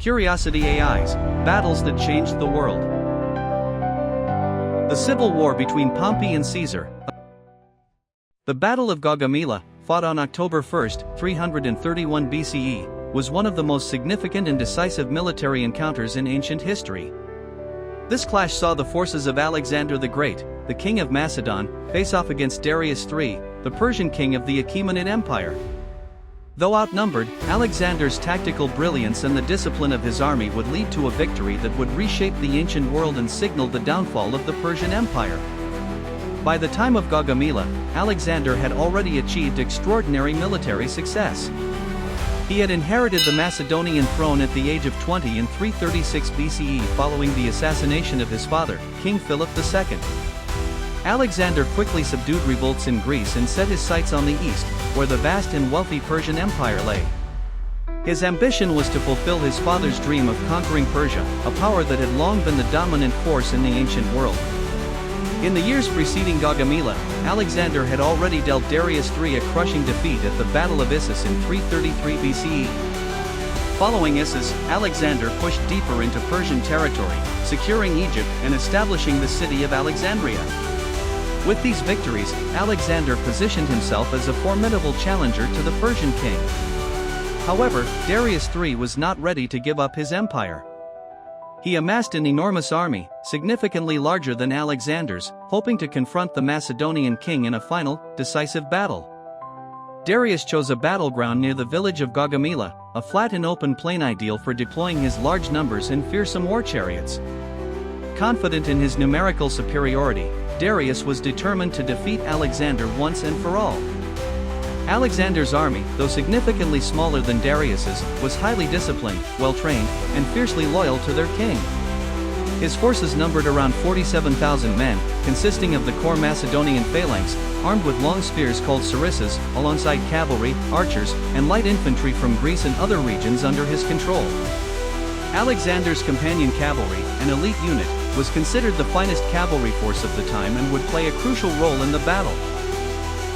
Curiosity AIs, battles that changed the world. The civil war between Pompey and Caesar. The Battle of Gaugamela, fought on October 1, 331 BCE, was one of the most significant and decisive military encounters in ancient history. This clash saw the forces of Alexander the Great, the king of Macedon, face off against Darius III, the Persian king of the Achaemenid Empire. Though outnumbered, Alexander's tactical brilliance and the discipline of his army would lead to a victory that would reshape the ancient world and signal the downfall of the Persian Empire. By the time of Gaugamela, Alexander had already achieved extraordinary military success. He had inherited the Macedonian throne at the age of 20 in 336 BCE following the assassination of his father, King Philip II. Alexander quickly subdued revolts in Greece and set his sights on the east, where the vast and wealthy Persian Empire lay. His ambition was to fulfill his father's dream of conquering Persia, a power that had long been the dominant force in the ancient world. In the years preceding Gaugamela, Alexander had already dealt Darius III a crushing defeat at the Battle of Issus in 333 BCE. Following Issus, Alexander pushed deeper into Persian territory, securing Egypt and establishing the city of Alexandria. With these victories, Alexander positioned himself as a formidable challenger to the Persian king. However, Darius III was not ready to give up his empire. He amassed an enormous army, significantly larger than Alexander's, hoping to confront the Macedonian king in a final, decisive battle. Darius chose a battleground near the village of Gaugamela, a flat and open plain ideal for deploying his large numbers and fearsome war chariots. Confident in his numerical superiority, Darius was determined to defeat Alexander once and for all. Alexander's army, though significantly smaller than Darius's, was highly disciplined, well-trained, and fiercely loyal to their king. His forces numbered around 47,000 men, consisting of the core Macedonian phalanx, armed with long spears called sarissas, alongside cavalry, archers, and light infantry from Greece and other regions under his control. Alexander's companion cavalry, an elite unit, was considered the finest cavalry force of the time and would play a crucial role in the battle.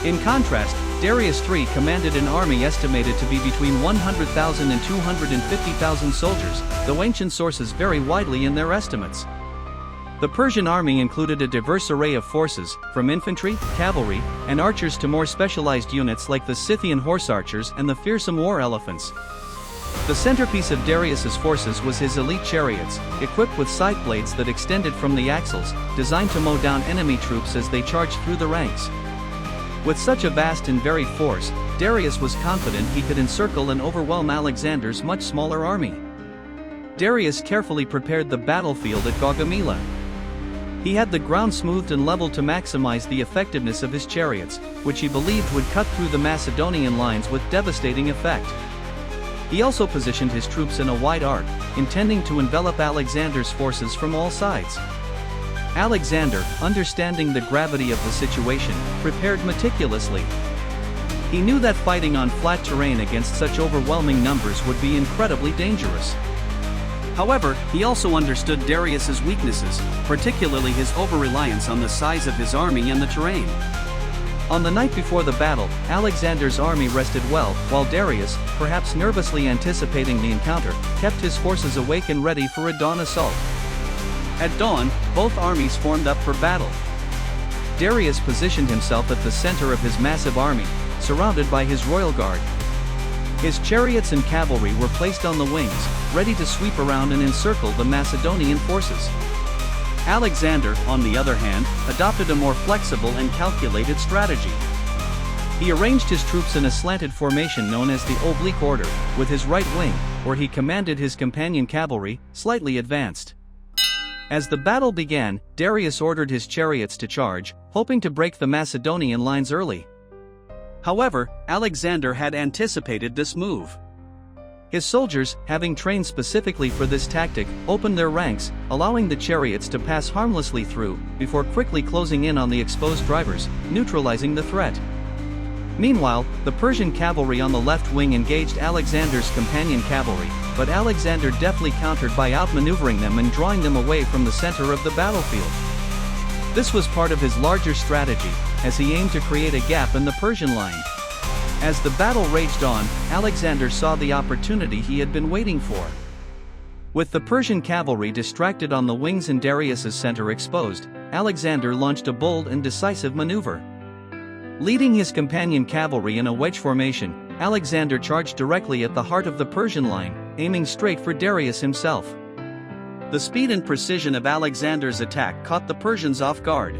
In contrast, Darius III commanded an army estimated to be between 100,000 and 250,000 soldiers, though ancient sources vary widely in their estimates. The Persian army included a diverse array of forces, from infantry, cavalry, and archers to more specialized units like the Scythian horse archers and the fearsome war elephants. The centerpiece of Darius's forces was his elite chariots, equipped with scythe blades that extended from the axles, designed to mow down enemy troops as they charged through the ranks. With such a vast and varied force, Darius was confident he could encircle and overwhelm Alexander's much smaller army. Darius carefully prepared the battlefield at Gaugamela. He had the ground smoothed and leveled to maximize the effectiveness of his chariots, which he believed would cut through the Macedonian lines with devastating effect. He also positioned his troops in a wide arc, intending to envelop Alexander's forces from all sides. Alexander, understanding the gravity of the situation, prepared meticulously. He knew that fighting on flat terrain against such overwhelming numbers would be incredibly dangerous. However, he also understood Darius's weaknesses, particularly his over-reliance on the size of his army and the terrain. On the night before the battle, Alexander's army rested well, while Darius, perhaps nervously anticipating the encounter, kept his forces awake and ready for a dawn assault. At dawn, both armies formed up for battle. Darius positioned himself at the center of his massive army, surrounded by his royal guard. His chariots and cavalry were placed on the wings, ready to sweep around and encircle the Macedonian forces. Alexander, on the other hand, adopted a more flexible and calculated strategy. He arranged his troops in a slanted formation known as the oblique order, with his right wing, where he commanded his companion cavalry, slightly advanced. As the battle began, Darius ordered his chariots to charge, hoping to break the Macedonian lines early. However, Alexander had anticipated this move. His soldiers, having trained specifically for this tactic, opened their ranks, allowing the chariots to pass harmlessly through, before quickly closing in on the exposed drivers, neutralizing the threat. Meanwhile, the Persian cavalry on the left wing engaged Alexander's companion cavalry, but Alexander deftly countered by outmaneuvering them and drawing them away from the center of the battlefield. This was part of his larger strategy, as he aimed to create a gap in the Persian line. As the battle raged on, Alexander saw the opportunity he had been waiting for. With the Persian cavalry distracted on the wings and Darius's center exposed, Alexander launched a bold and decisive maneuver. Leading his companion cavalry in a wedge formation, Alexander charged directly at the heart of the Persian line, aiming straight for Darius himself. The speed and precision of Alexander's attack caught the Persians off guard.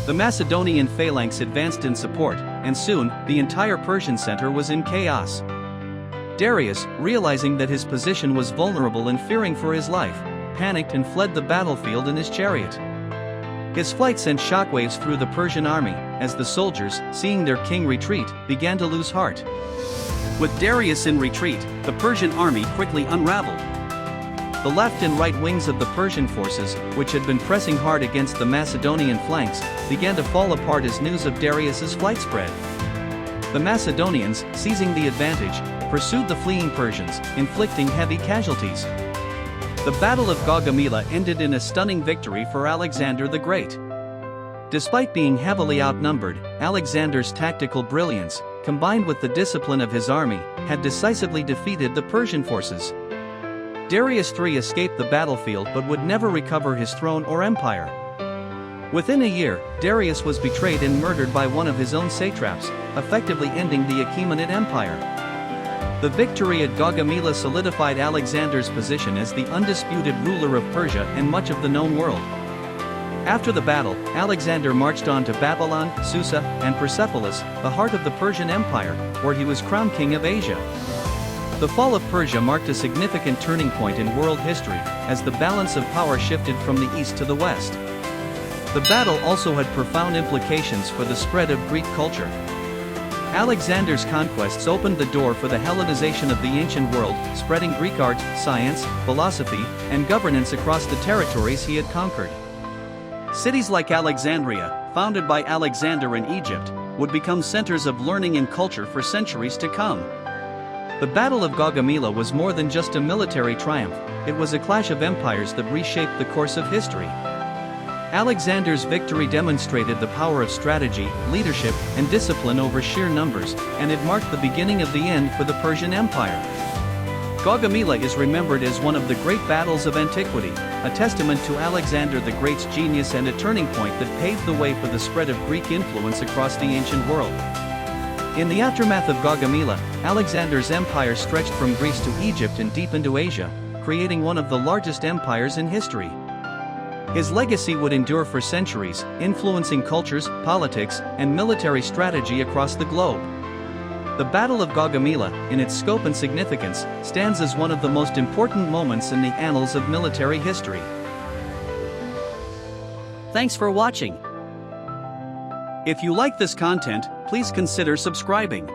The Macedonian phalanx advanced in support, and soon, the entire Persian center was in chaos. Darius, realizing that his position was vulnerable and fearing for his life, panicked and fled the battlefield in his chariot. His flight sent shockwaves through the Persian army, as the soldiers, seeing their king retreat, began to lose heart. With Darius in retreat, the Persian army quickly unraveled. The left and right wings of the Persian forces, which had been pressing hard against the Macedonian flanks, began to fall apart as news of Darius's flight spread. The Macedonians, seizing the advantage, pursued the fleeing Persians, inflicting heavy casualties. The Battle of Gaugamela ended in a stunning victory for Alexander the Great. Despite being heavily outnumbered, Alexander's tactical brilliance, combined with the discipline of his army, had decisively defeated the Persian forces. Darius III escaped the battlefield but would never recover his throne or empire. Within a year, Darius was betrayed and murdered by one of his own satraps, effectively ending the Achaemenid Empire. The victory at Gaugamela solidified Alexander's position as the undisputed ruler of Persia and much of the known world. After the battle, Alexander marched on to Babylon, Susa, and Persepolis, the heart of the Persian Empire, where he was crowned king of Asia. The fall of Persia marked a significant turning point in world history, as the balance of power shifted from the east to the west. The battle also had profound implications for the spread of Greek culture. Alexander's conquests opened the door for the Hellenization of the ancient world, spreading Greek art, science, philosophy, and governance across the territories he had conquered. Cities like Alexandria, founded by Alexander in Egypt, would become centers of learning and culture for centuries to come. The Battle of Gaugamela was more than just a military triumph, it was a clash of empires that reshaped the course of history. Alexander's victory demonstrated the power of strategy, leadership, and discipline over sheer numbers, and it marked the beginning of the end for the Persian Empire. Gaugamela is remembered as one of the great battles of antiquity, a testament to Alexander the Great's genius and a turning point that paved the way for the spread of Greek influence across the ancient world. In the aftermath of Gaugamela, Alexander's empire stretched from Greece to Egypt and deep into Asia, creating one of the largest empires in history. His legacy would endure for centuries, influencing cultures, politics, and military strategy across the globe. The Battle of Gaugamela, in its scope and significance, stands as one of the most important moments in the annals of military history. Thanks for watching. If you like this content, please consider subscribing.